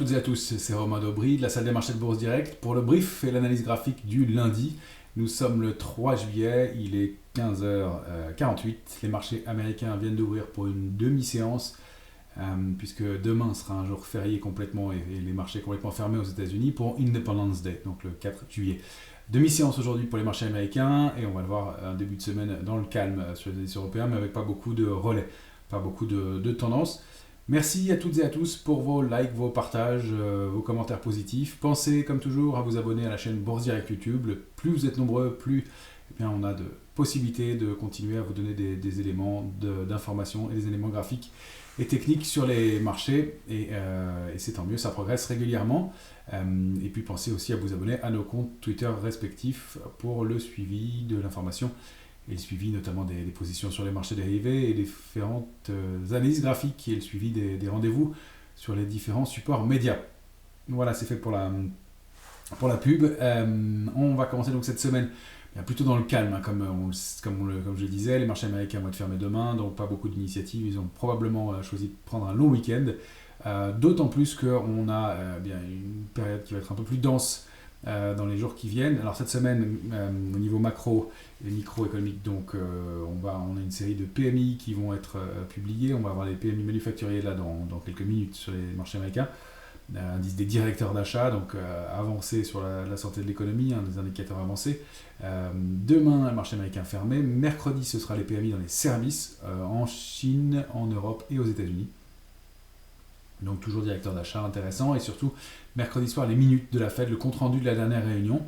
toutes et à tous, c'est Romain Daubry de la salle des marchés de Bourse Direct pour le brief et l'analyse graphique du lundi. Nous sommes le 3 juillet, il est 15h48. Les marchés américains viennent d'ouvrir pour une demi-séance puisque demain sera un jour férié complètement et les marchés complètement fermés aux États-Unis pour Independence Day, donc le 4 juillet. Demi-séance aujourd'hui pour les marchés américains et on va le voir un début de semaine dans le calme sur les indices européens mais avec pas beaucoup de relais, pas beaucoup de tendances. Merci à toutes et à tous pour vos likes, vos partages, vos commentaires positifs. Pensez comme toujours à vous abonner à la chaîne Bourse Direct YouTube. Plus vous êtes nombreux, plus on a de possibilités de continuer à vous donner des éléments d'information et des éléments graphiques et techniques sur les marchés. Et c'est tant mieux, ça progresse régulièrement. Et puis pensez aussi à vous abonner à nos comptes Twitter respectifs pour le suivi de l'information et le suivi notamment des positions sur les marchés dérivés et les différentes analyses graphiques et le suivi des rendez-vous sur les différents supports médias. Voilà, c'est fait pour la pub. On va commencer donc cette semaine plutôt dans le calme, hein, comme je le disais. Les marchés américains vont être fermés demain, donc pas beaucoup d'initiatives. Ils ont probablement choisi de prendre un long week-end. D'autant plus qu'on a une période qui va être un peu plus dense dans les jours qui viennent. Alors cette semaine, au niveau macro et microéconomique, donc on a une série de PMI qui vont être publiés. On va avoir les PMI manufacturiers là dans quelques minutes sur les marchés américains. Indice des directeurs d'achat, donc avancé sur la santé de l'économie, des indicateurs avancés. Demain, le marché américain fermé. Mercredi, ce sera les PMI dans les services en Chine, en Europe et aux États-Unis. Donc toujours directeur d'achat, intéressant. Et surtout, mercredi soir, les minutes de la Fed, le compte-rendu de la dernière réunion.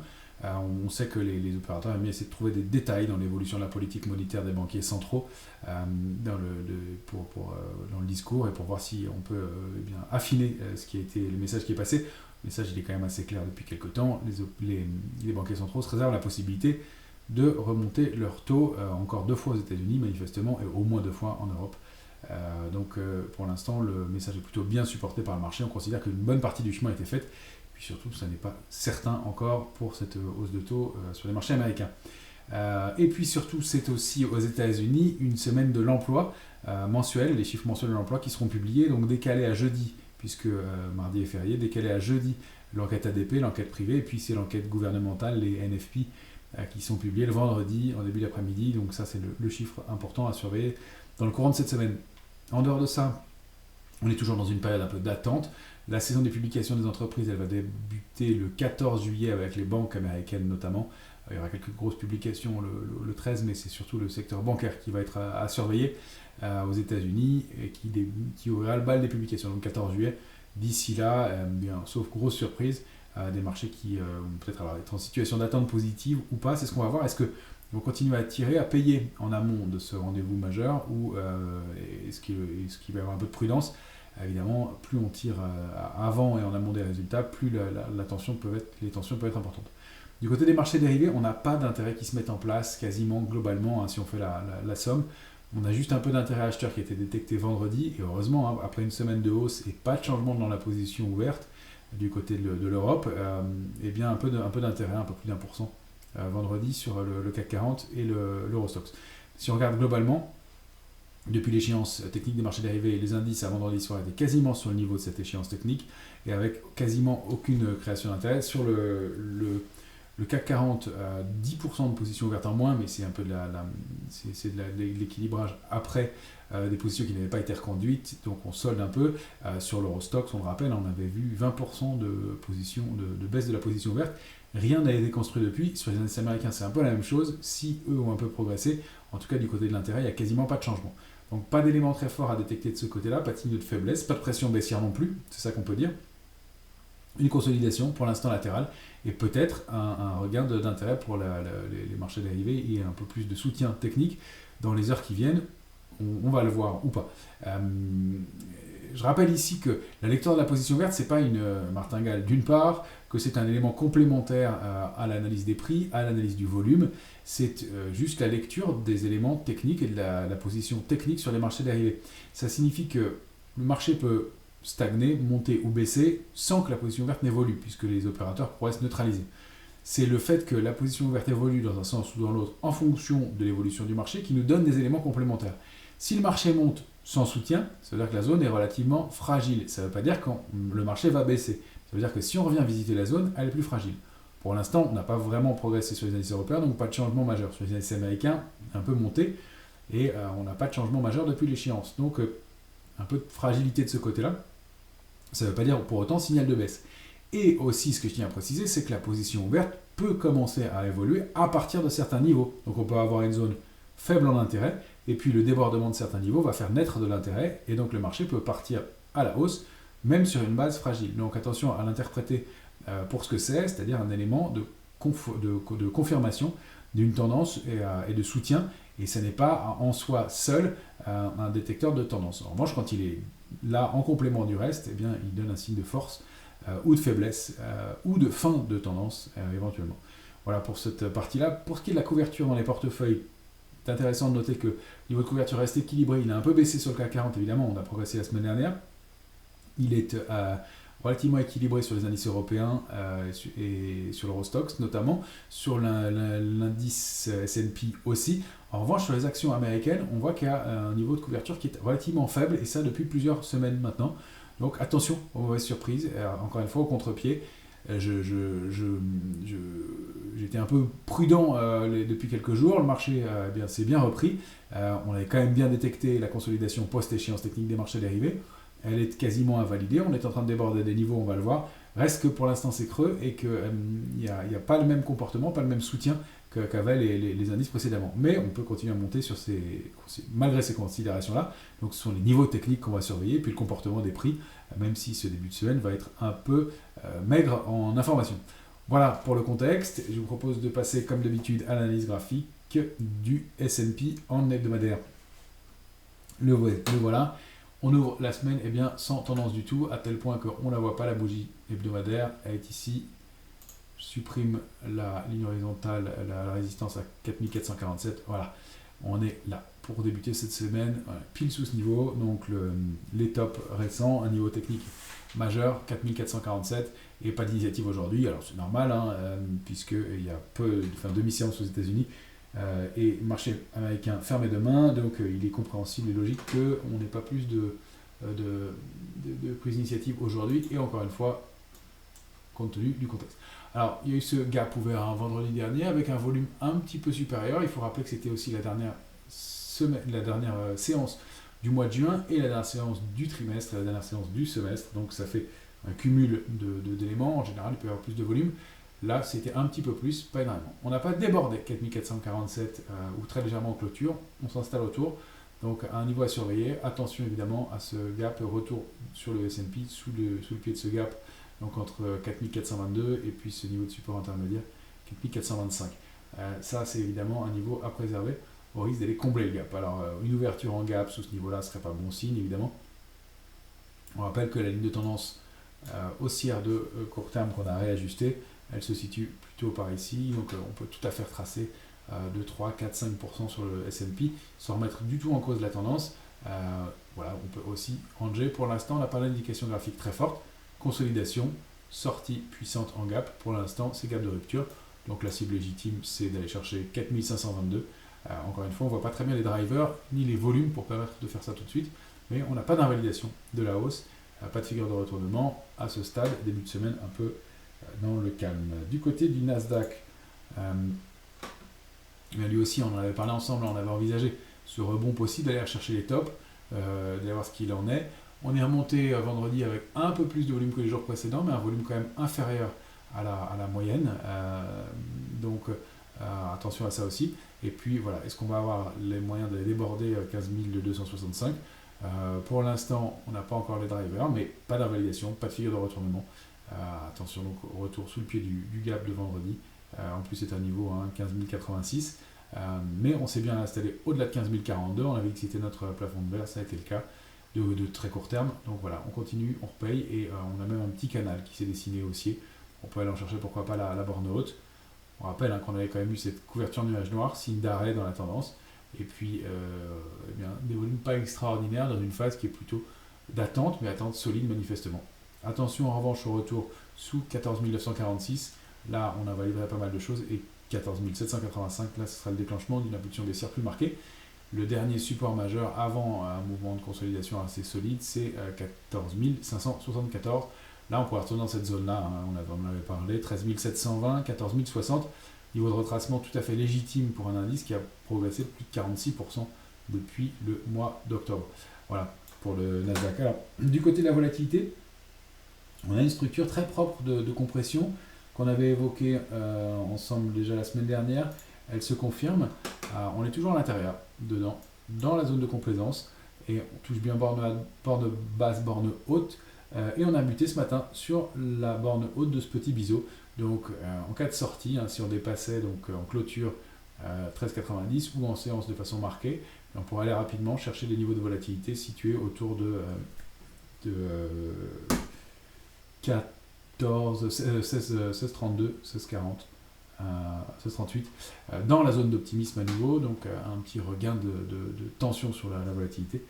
On sait que les opérateurs aiment essayer de trouver des détails dans l'évolution de la politique monétaire des banquiers centraux dans le discours et pour voir si on peut affiner ce qui a été le message qui est passé. Le message il est quand même assez clair depuis quelques temps. Les banquiers centraux se réservent la possibilité de remonter leur taux encore 2 fois aux États-Unis manifestement et au moins 2 fois en Europe. Donc pour l'instant le message est plutôt bien supporté par le marché. On considère qu'une bonne partie du chemin a été faite. Puis surtout, ça n'est pas certain encore pour cette hausse de taux sur les marchés américains. Et puis surtout, c'est aussi aux États-Unis une semaine de l'emploi mensuel, les chiffres mensuels de l'emploi qui seront publiés, donc décalés à jeudi, puisque mardi est férié, décalés à jeudi l'enquête ADP, l'enquête privée, et puis c'est l'enquête gouvernementale, les NFP, qui sont publiés le vendredi en début d'après-midi. Donc ça, c'est le chiffre important à surveiller dans le courant de cette semaine. En dehors de ça, on est toujours dans une période un peu d'attente. La saison des publications des entreprises, elle va débuter le 14 juillet avec les banques américaines notamment. Il y aura quelques grosses publications le 13, mais c'est surtout le secteur bancaire qui va être à surveiller aux États-Unis et qui ouvrira le bal des publications, donc 14 juillet. D'ici là, sauf grosse surprise, des marchés qui vont peut-être être en situation d'attente positive ou pas. C'est ce qu'on va voir. Est-ce qu'ils vont continuer à tirer, à payer en amont de ce rendez-vous majeur ou est-ce qu'il va y avoir un peu de prudence ? Évidemment, plus on tire avant et en amont des résultats, plus les tensions peuvent être importantes. Du côté des marchés dérivés, on n'a pas d'intérêt qui se mette en place quasiment globalement, hein, si on fait la somme. On a juste un peu d'intérêt acheteur qui a été détecté vendredi, et heureusement, hein, après une semaine de hausse et pas de changement dans la position ouverte du côté de l'Europe, un peu d'intérêt, un peu plus d'1% vendredi sur le CAC 40 et l'Eurostoxx. Si on regarde globalement, depuis l'échéance technique des marchés dérivés, les indices à vendredi soir étaient quasiment sur le niveau de cette échéance technique et avec quasiment aucune création d'intérêt. Sur le CAC 40, 10% de positions ouvertes en moins, mais c'est un peu de l'équilibrage après des positions qui n'avaient pas été reconduites, donc on solde un peu. Sur l'Eurostoxx, on le rappelle, on avait vu 20% de baisse de la position ouverte. Rien n'a été construit depuis. Sur les indices américains, c'est un peu la même chose. Si eux ont un peu progressé, en tout cas du côté de l'intérêt, il n'y a quasiment pas de changement. Donc pas d'éléments très forts à détecter de ce côté-là, pas de signe de faiblesse, pas de pression baissière non plus, c'est ça qu'on peut dire. Une consolidation pour l'instant latérale et peut-être un regain d'intérêt pour les marchés dérivés et un peu plus de soutien technique dans les heures qui viennent. On va le voir ou pas. Je rappelle ici que la lecture de la position verte, c'est pas une martingale. D'une part, que c'est un élément complémentaire à l'analyse des prix, à l'analyse du volume. C'est juste la lecture des éléments techniques et de la position technique sur les marchés dérivés. Ça signifie que le marché peut stagner, monter ou baisser sans que la position verte n'évolue, puisque les opérateurs pourraient se neutraliser. C'est le fait que la position ouverte évolue dans un sens ou dans l'autre en fonction de l'évolution du marché qui nous donne des éléments complémentaires. Si le marché monte, sans soutien, ça veut dire que la zone est relativement fragile. Ça ne veut pas dire que le marché va baisser. Ça veut dire que si on revient visiter la zone, elle est plus fragile. Pour l'instant, on n'a pas vraiment progressé sur les indices européens, donc pas de changement majeur. Sur les indices américains, un peu monté, et on n'a pas de changement majeur depuis l'échéance. Donc un peu de fragilité de ce côté-là. Ça ne veut pas dire pour autant signal de baisse. Et aussi, ce que je tiens à préciser, c'est que la position ouverte peut commencer à évoluer à partir de certains niveaux. Donc on peut avoir une zone faible en intérêt, et puis le débordement de certains niveaux va faire naître de l'intérêt, et donc le marché peut partir à la hausse, même sur une base fragile. Donc attention à l'interpréter pour ce que c'est-à-dire un élément de confirmation d'une tendance et de soutien, et ce n'est pas en soi seul un détecteur de tendance. En revanche, quand il est là en complément du reste, eh bien, il donne un signe de force ou de faiblesse ou de fin de tendance éventuellement. Voilà pour cette partie-là. Pour ce qui est de la couverture dans les portefeuilles, c'est intéressant de noter que le niveau de couverture reste équilibré. Il a un peu baissé sur le CAC 40, évidemment, on a progressé la semaine dernière. Il est relativement équilibré sur les indices européens et sur l'Eurostoxx notamment, sur l'indice S&P aussi. En revanche, sur les actions américaines, on voit qu'il y a un niveau de couverture qui est relativement faible, et ça depuis plusieurs semaines maintenant. Donc attention aux mauvaises surprises, encore une fois au contre-pied. J'étais un peu prudent depuis quelques jours, le marché s'est bien repris. On avait quand même bien détecté la consolidation post-échéance technique des marchés dérivés. Elle est quasiment invalidée, on est en train de déborder des niveaux, on va le voir. Reste que pour l'instant c'est creux et qu'il n'y a pas le même comportement, pas le même soutien qu'avaient les indices précédemment. Mais on peut continuer à monter malgré ces considérations-là. Donc ce sont les niveaux techniques qu'on va surveiller, puis le comportement des prix, même si ce début de semaine va être un peu maigre en information. Voilà pour le contexte. Je vous propose de passer comme d'habitude à l'analyse graphique du S&P en hebdomadaire. Le voilà. On ouvre la semaine sans tendance du tout, à tel point qu'on ne la voit pas, la bougie hebdomadaire. Elle est ici. Je supprime la ligne horizontale, la résistance à 4447. Voilà, on est là pour débuter cette semaine, pile sous ce niveau. Donc les tops récents, un niveau technique majeur, 4447, et pas d'initiative aujourd'hui. Alors c'est normal, puisqu'il y a demi-séance aux États-Unis. Et le marché américain fermé demain, donc il est compréhensible et logique qu'on n'ait pas plus de prise d'initiative aujourd'hui, et encore une fois, compte tenu du contexte. Alors, il y a eu ce gap ouvert un vendredi dernier avec un volume un petit peu supérieur. Il faut rappeler que c'était aussi la dernière séance du mois de juin et la dernière séance du trimestre et la dernière séance du semestre. Donc ça fait un cumul d'éléments. En général, il peut y avoir plus de volume. Là, c'était un petit peu plus, pas énormément. On n'a pas débordé 4447 ou très légèrement en clôture. On s'installe autour. Donc, un niveau à surveiller. Attention évidemment à ce gap retour sur le S&P, sous le pied de ce gap. Donc, entre 4422 et puis ce niveau de support intermédiaire, 4425. Ça, c'est évidemment un niveau à préserver au risque d'aller combler le gap. Alors, une ouverture en gap sous ce niveau-là ne serait pas bon signe, évidemment. On rappelle que la ligne de tendance haussière de court terme qu'on a réajustée, elle se situe plutôt par ici, donc on peut tout à fait retracer de 3, 4, 5% sur le S&P sans remettre du tout en cause la tendance. Voilà, on peut aussi ranger. Pour l'instant, on n'a pas d'indication graphique très forte. Consolidation, sortie puissante en gap. Pour l'instant, c'est gap de rupture. Donc la cible légitime, c'est d'aller chercher 4522. Encore une fois, on ne voit pas très bien les drivers ni les volumes pour permettre de faire ça tout de suite. Mais on n'a pas d'invalidation de la hausse, pas de figure de retournement à ce stade, début de semaine un peu dans le calme. Du côté du Nasdaq, lui aussi on en avait parlé ensemble, on avait envisagé ce rebond possible d'aller chercher les tops, d'aller voir ce qu'il en est. On est remonté vendredi avec un peu plus de volume que les jours précédents, mais un volume quand même inférieur à la moyenne. Donc attention à ça aussi. Et puis voilà, est-ce qu'on va avoir les moyens d'aller déborder 15 265 ? Pour l'instant, on n'a pas encore les drivers, mais pas d'invalidation, pas de figure de retournement. Attention donc au retour sous le pied du gap de vendredi. En plus, c'est un niveau 15 086. Mais on s'est bien installé au-delà de 15 042. On avait dit que c'était notre plafond de verre, ça a été le cas de très court terme. Donc voilà, on continue, on repaye et on a même un petit canal qui s'est dessiné haussier. On peut aller en chercher pourquoi pas la borne haute. On rappelle qu'on avait quand même eu cette couverture nuage noir, signe d'arrêt dans la tendance. Et puis, des volumes pas extraordinaires dans une phase qui est plutôt d'attente, mais attente solide manifestement. Attention en revanche au retour sous 14 946. Là, on a validé pas mal de choses. Et 14 785, là, ce sera le déclenchement d'une impulsion baissière plus marquée. Le dernier support majeur avant un mouvement de consolidation assez solide, c'est 14 574. Là, on pourrait retourner dans cette zone-là, hein, on en avait parlé, 13 720, 14 060. Niveau de retracement tout à fait légitime pour un indice qui a progressé de plus de 46% depuis le mois d'octobre. Voilà, pour le Nasdaq. Alors, du côté de la volatilité, on a une structure très propre de compression qu'on avait évoquée ensemble déjà la semaine dernière. Elle se confirme. On est toujours à l'intérieur, dedans, dans la zone de complaisance. Et on touche bien borne basse, borne haute. Et on a buté ce matin sur la borne haute de ce petit biseau. Donc en cas de sortie, hein, si on dépassait donc, en clôture 13,90 ou en séance de façon marquée, on pourrait aller rapidement chercher des niveaux de volatilité situés autour de 14, 16,32, 16,40, 16,38 dans la zone d'optimisme à nouveau, donc un petit regain de tension sur la volatilité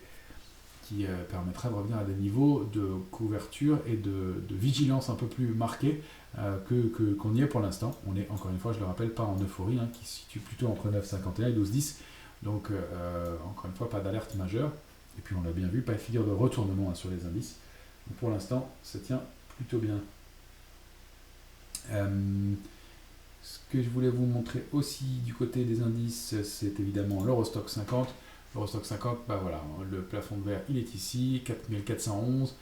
qui permettrait de revenir à des niveaux de couverture et de vigilance un peu plus marqués qu'on y est pour l'instant. On est, encore une fois, je le rappelle, pas en euphorie, hein, qui se situe plutôt entre 9,51 et 12,10. Donc, encore une fois, pas d'alerte majeure. Et puis, on l'a bien vu, pas de figure de retournement, hein, sur les indices. Donc, pour l'instant, ça tient plutôt bien. Ce que je voulais vous montrer aussi du côté des indices, c'est évidemment l'Eurostock 50. L'Eurostock 50, bah voilà, le plafond de verre, il est ici, 4411.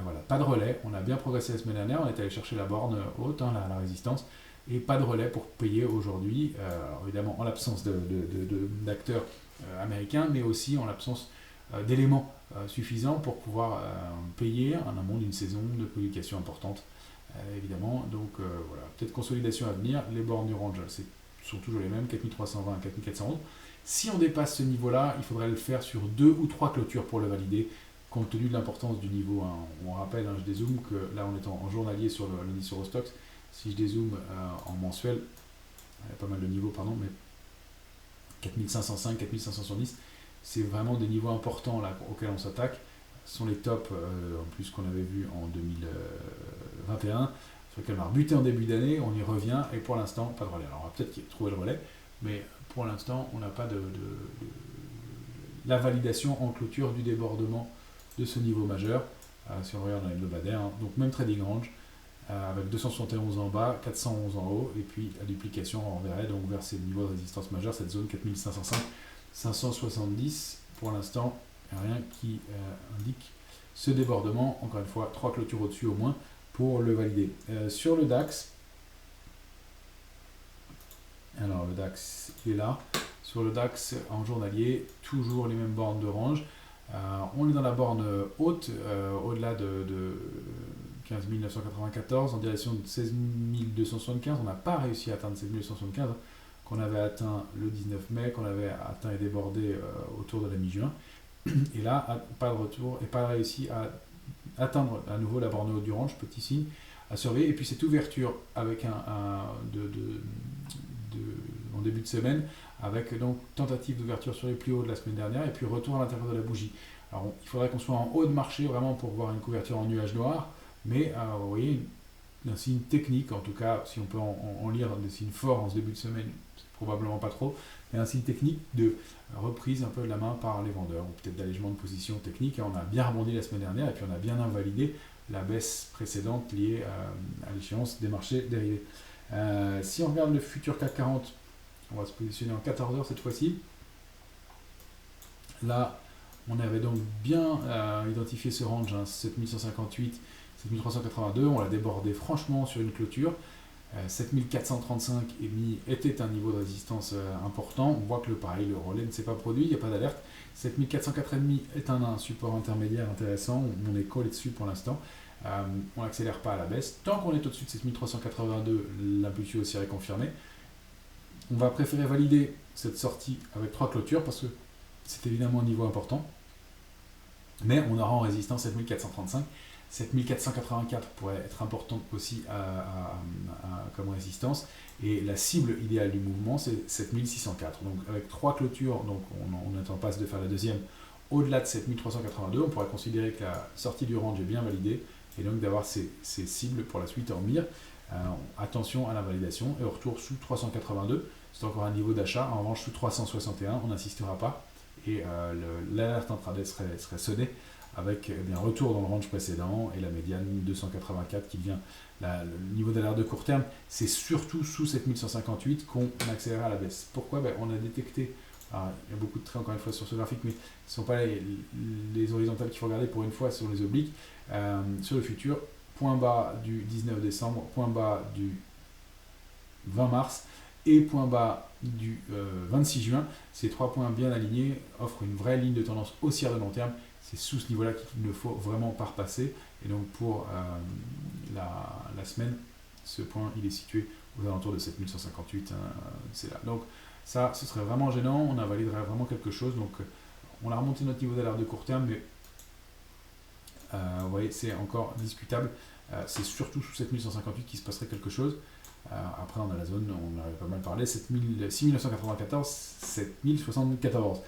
Voilà, pas de relais. On a bien progressé la semaine dernière. On est allé chercher la borne haute, hein, la résistance. Et pas de relais pour payer aujourd'hui. Alors évidemment, en l'absence d'acteurs américains, mais aussi en l'absence d'éléments suffisants pour pouvoir payer en amont d'une saison de publication importante. Évidemment, donc voilà, peut-être consolidation à venir. Les bornes du range sont toujours les mêmes, 4320 à 4411. Si on dépasse ce niveau-là, il faudrait le faire sur 2 ou 3 clôtures pour le valider, compte tenu de l'importance du niveau. Hein. On rappelle, hein, je dézoome, que là on est en journalier sur l'indice Eurostoxx. Si je dézoome en mensuel, il y a pas mal de niveaux, pardon, mais 4505, 4570, c'est vraiment des niveaux importants là, auxquels on s'attaque. Ce sont les tops, en plus qu'on avait vu en 2021, sur lesquels on a rebuté en début d'année, on y revient, et pour l'instant, pas de relais. Alors on va peut-être trouver le relais, mais pour l'instant, on n'a pas la validation en clôture du débordement de ce niveau majeur, si on regarde dans les hebdomadaires, hein. Donc même trading range, avec 271 en bas, 411 en haut, et puis la duplication, on verrait donc vers ces niveaux de résistance majeure, cette zone 4505, 570, pour l'instant, rien qui indique ce débordement. Encore une fois, 3 clôtures au-dessus au moins pour le valider. Sur le DAX, alors le DAX il est là. Sur le DAX en journalier, toujours les mêmes bornes de range. On est dans la borne haute, au-delà de 15 994, en direction de 16 275. On n'a pas réussi à atteindre 16 275, hein, qu'on avait atteint le 19 mai, qu'on avait atteint et débordé autour de la mi-juin. Et là, pas de retour et pas réussi à atteindre à nouveau la borne haute du range, petit signe à surveiller. Et puis cette ouverture avec en début de semaine, avec donc tentative d'ouverture sur les plus hauts de la semaine dernière, et puis retour à l'intérieur de la bougie. Alors il faudrait qu'on soit en haut de marché vraiment pour voir une couverture en nuage noir, mais vous voyez, un signe technique, en tout cas, si on peut en lire des signes forts en ce début de semaine, c'est probablement pas trop, mais un signe technique de reprise un peu de la main par les vendeurs, ou peut-être d'allègement de position technique. On a bien rebondi la semaine dernière, et puis on a bien invalidé la baisse précédente liée à l'échéance des marchés dérivés. Si on regarde le futur CAC 40, on va se positionner en 14 heures cette fois-ci. Là, on avait donc bien identifié ce range, hein, 7158, 7382. On l'a débordé franchement sur une clôture. 7435,5 était un niveau de résistance important. On voit que le relais ne s'est pas produit, il n'y a pas d'alerte. 7404,5 est un support intermédiaire intéressant. On est collé dessus pour l'instant. On n'accélère pas à la baisse. Tant qu'on est au-dessus de 7382, l'impulsion haussière est confirmée. On va préférer valider cette sortie avec 3 clôtures parce que c'est évidemment un niveau important. Mais on aura en résistance 7435. 7484 pourrait être importante aussi comme résistance. Et la cible idéale du mouvement, c'est 7604. Donc avec 3 clôtures, donc on est en passe de faire la deuxième au-delà de 7382. On pourrait considérer que la sortie du range est bien validée et donc d'avoir ces cibles pour la suite en mire. Attention à la validation et au retour sous 382. C'est encore un niveau d'achat. En revanche, sous 361, on n'insistera pas. et l'alerte intraday serait sonnée avec un retour dans le range précédent et la médiane 284 qui devient le niveau d'alerte de court terme. C'est surtout sous 7158 qu'on accélère à la baisse. Pourquoi? On a détecté, alors, il y a beaucoup de traits encore une fois sur ce graphique, mais ce ne sont pas les horizontales qu'il faut regarder pour une fois sur les obliques. Sur le futur, point bas du 19 décembre, point bas du 20 mars et point bas du 26 juin. Ces 3 points bien alignés offrent une vraie ligne de tendance haussière de long terme. C'est sous ce niveau-là qu'il ne faut vraiment pas repasser. Et donc pour la semaine, ce point il est situé aux alentours de 7158. C'est là. Donc ça, ce serait vraiment gênant. On invaliderait vraiment quelque chose. Donc on a remonté notre niveau d'alerte de court terme, mais vous voyez, c'est encore discutable. C'est surtout sous 7158 qu'il se passerait quelque chose. Après, on a la zone, on en avait pas mal parlé, 6994, 7074.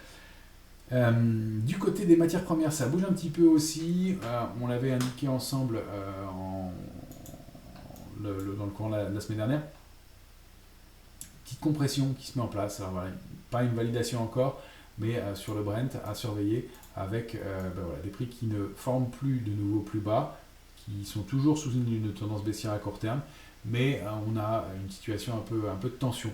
Du côté des matières premières, ça bouge un petit peu aussi. On l'avait indiqué ensemble dans le courant de la semaine dernière. Petite compression qui se met en place. Alors voilà, pas une validation encore, mais sur le Brent à surveiller avec des prix qui ne forment plus de nouveaux plus bas, qui sont toujours sous une tendance baissière à court terme, mais on a une situation un peu de tension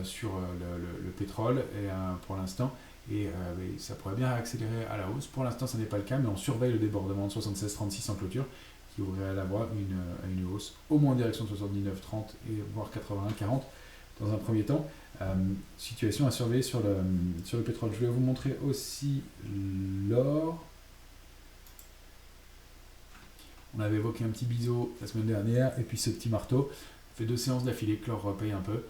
sur le pétrole et, pour l'instant, et ça pourrait bien accélérer à la hausse. Pour l'instant, ce n'est pas le cas, mais on surveille le débordement de 76,36 en clôture, qui ouvrirait à la voie une hausse au moins en direction de 79,30 et voire 81,40 dans un premier temps. Situation à surveiller sur le pétrole. Je vais vous montrer aussi l'or. On avait évoqué un petit biseau la semaine dernière, et puis ce petit marteau. Ça fait 2 séances d'affilée que l'or repaye un peu.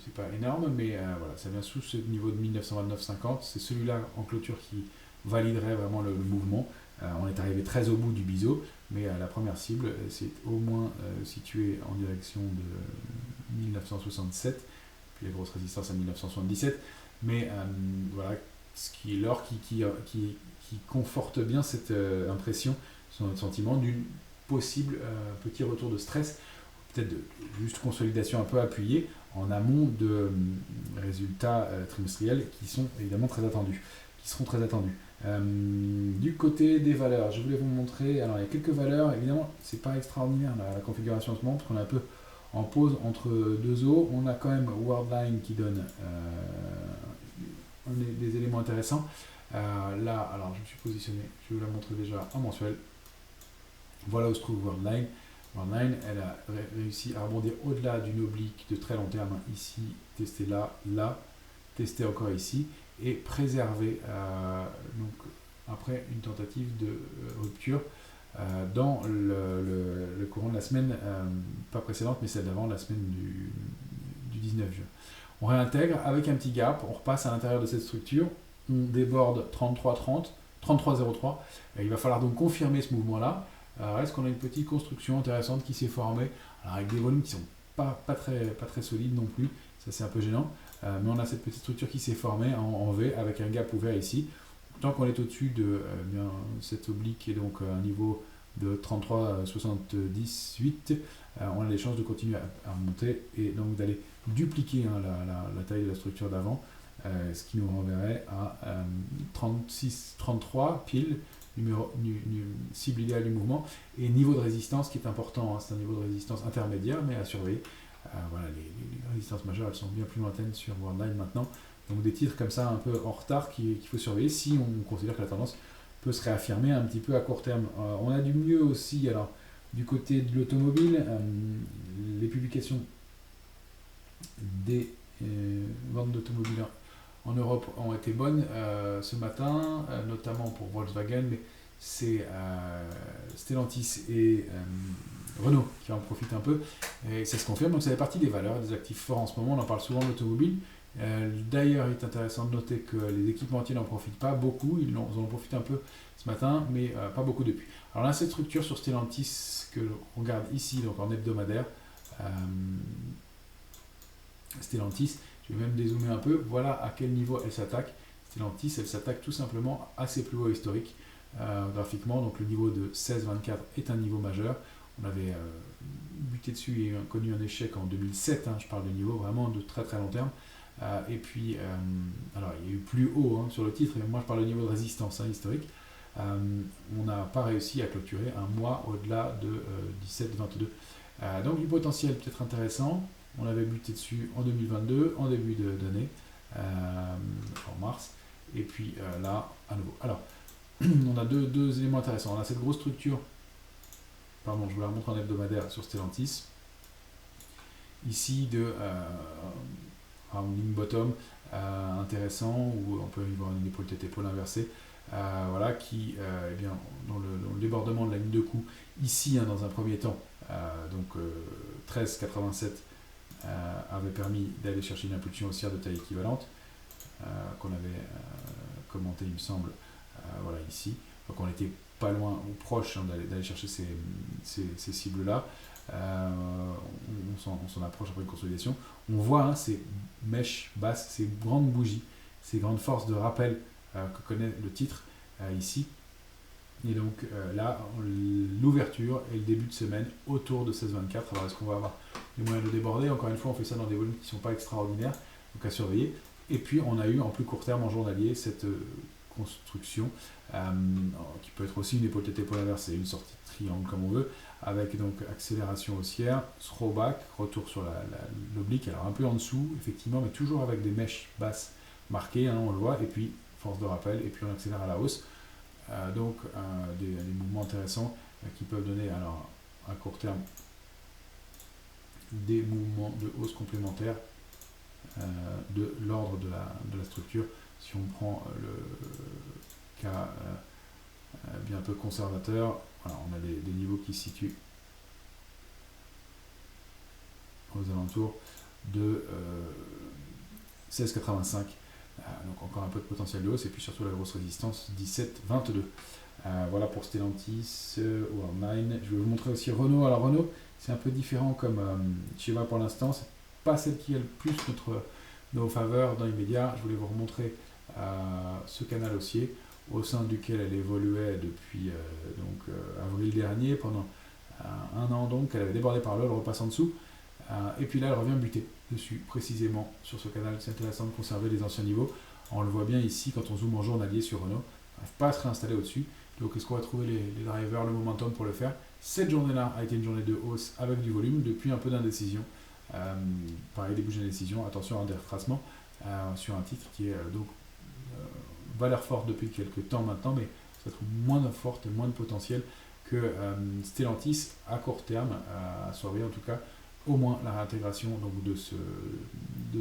C'est pas énorme, mais voilà, ça vient sous ce niveau de 1929,50. C'est celui-là en clôture qui validerait vraiment le mouvement. On est arrivé très au bout du biseau, mais la première cible, c'est au moins situé en direction de 1967, puis la grosse résistance à 1977. Mais voilà, ce qui est l'or qui conforte bien cette impression, notre sentiment d'une possible petit retour de stress, peut-être de juste consolidation un peu appuyée en amont de résultats trimestriels qui sont évidemment très attendus, qui seront très attendus. Du côté des valeurs, je voulais vous montrer, alors il y a quelques valeurs, évidemment c'est pas extraordinaire la configuration en ce moment, parce qu'on est un peu en pause entre deux eaux. On a quand même Worldline qui donne des éléments intéressants. Là, alors je me suis positionné, je vais vous la montrer déjà en mensuel. Voilà où se trouve Worldline. Worldline, elle a réussi à rebondir au-delà d'une oblique de très long terme, ici, tester là, tester encore ici, et préserver, donc, après une tentative de rupture dans le courant de la semaine, pas précédente, mais celle d'avant, la semaine du 19 juin. On réintègre avec un petit gap, on repasse à l'intérieur de cette structure, on déborde 33,30, 33,03, il va falloir donc confirmer ce mouvement-là. Est-ce qu'on a une petite construction intéressante qui s'est formée, alors avec des volumes qui ne sont pas très solides non plus, ça c'est un peu gênant, mais on a cette petite structure qui s'est formée en V avec un gap ouvert ici. Tant qu'on est au-dessus de cette oblique et donc un niveau de 33,78, on a des chances de continuer à monter et donc d'aller dupliquer la taille de la structure d'avant, ce qui nous renverrait à 33 pile, cible idéale du mouvement, et niveau de résistance qui est important, c'est un niveau de résistance intermédiaire mais à surveiller. Voilà, les résistances majeures elles sont bien plus lointaines sur Worldline maintenant, donc des titres comme ça un peu en retard qu'il faut surveiller si on considère que la tendance peut se réaffirmer un petit peu à court terme. On a du mieux aussi alors du côté de l'automobile, les publications des ventes d'automobiles en Europe ont été bonnes ce matin, notamment pour Volkswagen, mais c'est Stellantis et Renault qui en profitent un peu, et ça se confirme, donc ça fait partie des valeurs, des actifs forts en ce moment, on en parle souvent de l'automobile. D'ailleurs, il est intéressant de noter que les équipementiers n'en profitent pas beaucoup, ils en ont profité un peu ce matin, mais pas beaucoup depuis. Alors là, cette structure sur Stellantis que l'on regarde ici, donc en hebdomadaire, Stellantis, je vais même dézoomer un peu, voilà à quel niveau elle s'attaque. Stellantis, elle s'attaque tout simplement à ses plus hauts historiques graphiquement, donc le niveau de 16,24 est un niveau majeur. On avait buté dessus et connu un échec en 2007, je parle de niveau vraiment de très très long terme. Et puis, alors il y a eu plus haut sur le titre, et moi je parle au niveau de résistance historique. On n'a pas réussi à clôturer un mois au-delà de 17,22. Donc du potentiel peut-être intéressant. On avait buté dessus en 2022, en début d'année, en mars. Et puis là, à nouveau. Alors, on a deux éléments intéressants. On a cette grosse structure, pardon, je vous la remontre en hebdomadaire sur Stellantis. Ici, un ligne bottom intéressant, où on peut y voir une épaule tête-épaule inversée. Voilà, qui, eh bien, dans le débordement de la ligne de coup, ici, dans un premier temps, donc 13,87 avait permis d'aller chercher une impulsion haussière de taille équivalente, qu'on avait commenté, il me semble, voilà, ici. Donc on était pas loin ou proche d'aller chercher ces cibles-là. On s'en approche après une consolidation. On voit ces mèches basses, ces grandes bougies, ces grandes forces de rappel que connaît le titre ici. Et donc là, l'ouverture et le début de semaine autour de 16,24. Alors est-ce qu'on va avoir les moyens de déborder? Encore une fois, on fait ça dans des volumes qui ne sont pas extraordinaires, donc à surveiller. Et puis on a eu en plus court terme, en journalier, cette construction qui peut être aussi une épaule tête épaule inversée, une sortie de triangle comme on veut, avec donc accélération haussière, throwback, retour sur l'oblique, alors un peu en dessous effectivement, mais toujours avec des mèches basses marquées, on le voit, et puis force de rappel, et puis on accélère à la hausse. Donc des mouvements intéressants qui peuvent donner alors à court terme des mouvements de hausse complémentaires de l'ordre de la structure. Si on prend le cas bien un peu conservateur, voilà, on a des niveaux qui se situent aux alentours de 16,85. Donc encore un peu de potentiel de hausse, et puis surtout la grosse résistance 17,22. Voilà pour Stellantis ou Online. Je vais vous montrer aussi Renault. Alors Renault, c'est un peu différent comme schéma pour l'instant. C'est pas celle qui a le plus nos faveurs dans l'immédiat. Je voulais vous remontrer ce canal haussier au sein duquel elle évoluait depuis avril dernier, pendant un an donc. Elle avait débordé par là, elle repasse en dessous. Et puis là, elle revient buter dessus, précisément sur ce canal. C'est intéressant de conserver les anciens niveaux. On le voit bien ici quand on zoome en journalier sur Renault. On n'arrive pas à se réinstaller au-dessus. Donc, est-ce qu'on va trouver les drivers, le momentum pour le faire? Cette journée-là a été une journée de hausse avec du volume, depuis un peu d'indécision. Pareil, des bougies d'indécision. Attention à des retracements sur un titre qui est valeur forte depuis quelques temps maintenant, mais peut-être moins forte, moins de potentiel que Stellantis à court terme, à surveiller en tout cas. Au moins la réintégration donc, de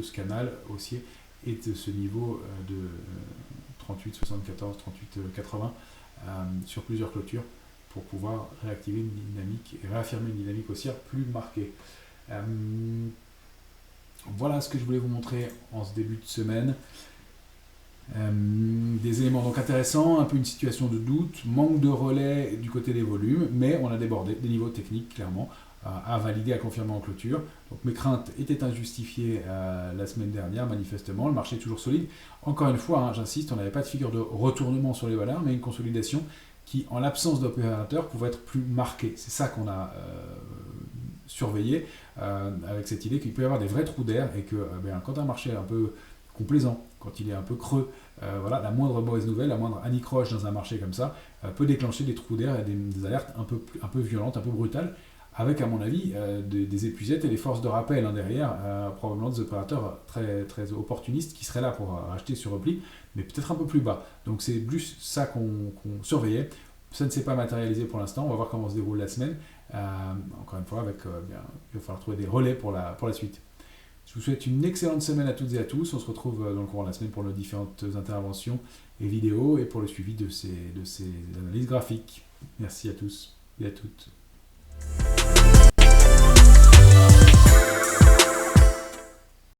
ce canal haussier et de ce niveau de 38,74, 38,80 sur plusieurs clôtures pour pouvoir réactiver une dynamique et réaffirmer une dynamique haussière plus marquée. Voilà ce que je voulais vous montrer en ce début de semaine. Des éléments donc intéressants, un peu une situation de doute, manque de relais du côté des volumes, mais on a débordé des niveaux techniques clairement à valider, à confirmer en clôture. Donc mes craintes étaient injustifiées la semaine dernière, manifestement. Le marché est toujours solide. Encore une fois, j'insiste, on n'avait pas de figure de retournement sur les valeurs, mais une consolidation qui, en l'absence d'opérateur, pouvait être plus marquée. C'est ça qu'on a surveillé avec cette idée qu'il peut y avoir des vrais trous d'air et que quand un marché est un peu complaisant, quand il est un peu creux, voilà, la moindre mauvaise nouvelle, la moindre anicroche dans un marché comme ça peut déclencher des trous d'air et des alertes un peu violentes, un peu brutales, avec à mon avis des épuisettes et des forces de rappel derrière, probablement des opérateurs très, très opportunistes qui seraient là pour acheter sur repli, mais peut-être un peu plus bas. Donc c'est plus ça qu'on surveillait. Ça ne s'est pas matérialisé pour l'instant, on va voir comment se déroule la semaine. Encore une fois, il va falloir trouver des relais pour la suite. Je vous souhaite une excellente semaine à toutes et à tous. On se retrouve dans le courant de la semaine pour nos différentes interventions et vidéos et pour le suivi de ces analyses graphiques. Merci à tous et à toutes.